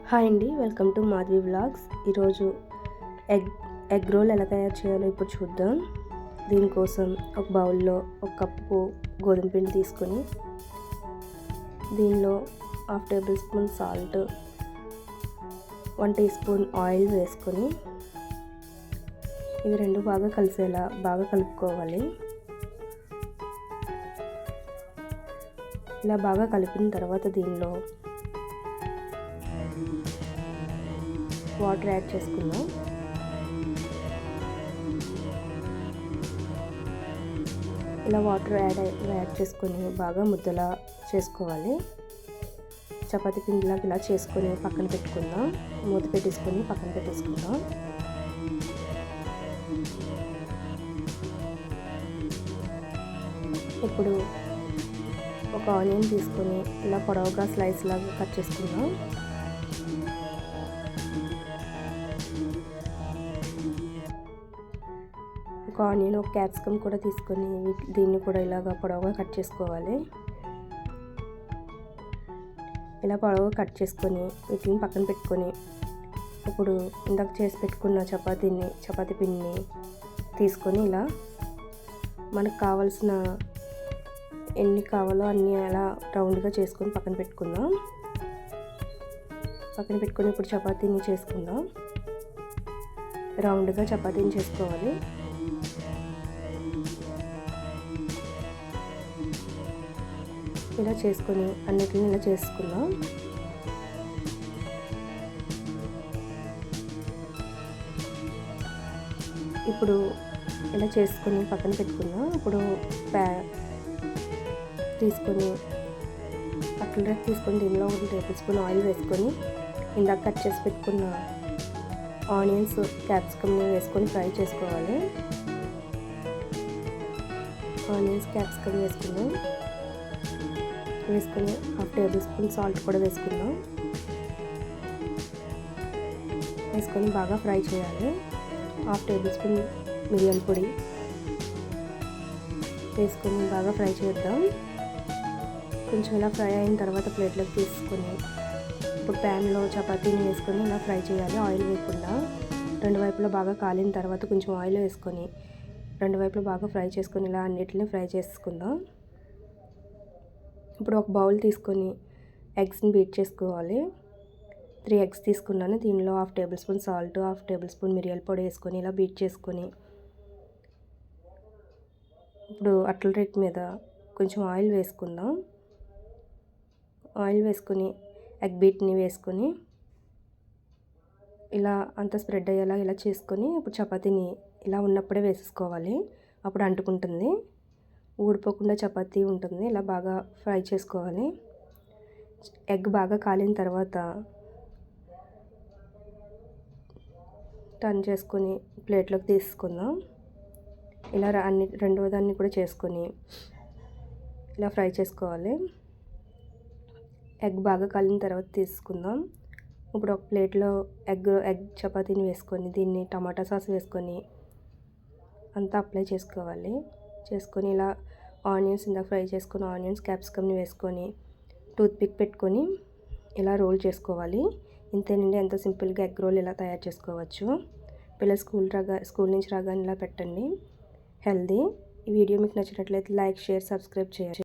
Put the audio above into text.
Hi అండి, welcome to Madhavi vlogs. ఈరోజు egg role ఎలా తయారు చేయాలో ఇప్పుడు చూద్దాం. దీనికోసం ఒక బౌల్లో ఒక కప్పు గోధుమ పిండి తీసుకొని దీనిలో 1/2 tablespoon salt, 1 teaspoon oil వేసుకొని ఇవి రెండు బాగా కలిసేలా బాగా కలుపుకోవాలి. ఇలా బాగా కలిపిన తర్వాత దీనిలో వాటర్ యాడ్ చేసుకుందాం. ఇలా వాటర్ యాడ్ చేసుకొని బాగా ముద్దలా చేసుకోవాలి. చపాతీ పిండిలాగా ఇలా చేసుకొని పక్కన పెట్టుకుందాం. మూత పెట్టేసుకొని పక్కన పెట్టేసుకుందాం. ఇప్పుడు ఒక ఆనియన్ తీసుకొని ఇలా పొడవుగా స్లైస్ లాగా కట్ చేసుకుందాం. ఒక ఆనియన్, ఒక క్యాప్సికమ్ కూడా తీసుకొని దీన్ని కూడా ఇలాగా పొడవుగా కట్ చేసుకోవాలి. ఇలా పొడవుగా కట్ చేసుకొని వీటిని పక్కన పెట్టుకొని ఇప్పుడు ఇందాక చేసి పెట్టుకున్న చపాతీ పిండిని తీసుకొని ఇలా మనకు కావాల్సిన ఎన్ని కావాలో అన్నీ అలా రౌండ్గా చేసుకొని పక్కన పెట్టుకుందాం. పక్కన పెట్టుకొని ఇప్పుడు చపాతీని చేసుకుందాం. రౌండ్గా చపాతీని చేసుకోవాలి. ఇలా చేసుకొని అన్నిటిని ఇలా చేసుకుందాం. ఇప్పుడు ఇలా చేసుకొని పక్కన పెట్టుకుందాం. ఇప్పుడు తీసుకొని అట్లా తీసుకొని దీనిలో 1 టేబుల్ స్పూన్ ఆయిల్ వేసుకొని ఇందాక కట్ చేసి పెట్టుకున్న ఆనియన్స్, క్యాప్సికమ్ని వేసుకొని ఫ్రై చేసుకోవాలి. ఆనియన్స్, క్యాప్సికమ్ వేసుకొని 1/2 టేబుల్ స్పూన్ సాల్ట్ కూడా వేసుకుందాం. వేసుకొని బాగా ఫ్రై చేయాలి. 1/2 టేబుల్ స్పూన్ మిరియాల పొడి వేసుకొని బాగా ఫ్రై చేద్దాం. కొంచెం ఇలా ఫ్రై అయిన తర్వాత ప్లేట్లోకి తీసుకొని ఇప్పుడు ప్యాన్లో చపాతీని వేసుకొని ఇలా ఫ్రై చేయాలి. ఆయిల్ వేయకుండా రెండు వైపులా బాగా కాలిన తర్వాత కొంచెం ఆయిల్ వేసుకొని రెండు వైపులా బాగా ఫ్రై చేసుకొని ఇలా అన్నిటిని ఫ్రై చేసుకుందాం. ఇప్పుడు ఒక బౌల్ తీసుకొని ఎగ్స్ని బీట్ చేసుకోవాలి. 3 ఎగ్స్ తీసుకున్నాను. దీనిలో 1/2 tablespoon salt, 1/2 table spoon మిరియాల పొడి వేసుకొని ఇలా బీట్ చేసుకొని ఇప్పుడు అట్ల రేట్ మీద కొంచెం ఆయిల్ వేసుకుందాం. ఆయిల్ వేసుకొని ఎగ్ బీట్ని వేసుకొని ఇలా అంతా స్ప్రెడ్ అయ్యేలా ఇలా చేసుకొని ఇప్పుడు చపాతీని ఇలా ఉన్నప్పుడే వేసేసుకోవాలి. అప్పుడు అంటుకుంటుంది, ఊడిపోకుండా చపాతీ ఉంటుంది. ఇలా బాగా ఫ్రై చేసుకోవాలి. ఎగ్ బాగా కాలిన తర్వాత టర్న్ చేసుకొని ప్లేట్లోకి తీసుకుందాం. ఇలా రెండవ దాన్ని కూడా చేసుకొని ఇలా ఫ్రై చేసుకోవాలి. ఎగ్ బాగా కాలిన తర్వాత తీసుకుందాం. ఇప్పుడు ఒక ప్లేట్లో ఎగ్ చపాతీని వేసుకొని దీన్ని టమాటా సాస్ వేసుకొని అంతా అప్లై చేసుకోవాలి. చేసుకొని ఇలా ఆనియన్స్ ఇందాక ఫ్రై చేసుకొని ఆనియన్స్, క్యాప్సికమ్ని వేసుకొని టూత్పిక్ పెట్టుకొని ఇలా రోల్ చేసుకోవాలి. ఇంతేనండి, ఎంతో సింపుల్గా ఎగ్ రోల్ ఇలా తయారు చేసుకోవచ్చు. పిల్లలు స్కూల్ నుంచి రాగానే ఇలా పెట్టండి. హెల్దీ. ఈ వీడియో మీకు నచ్చినట్లయితే లైక్, షేర్, సబ్స్క్రైబ్ చేయండి.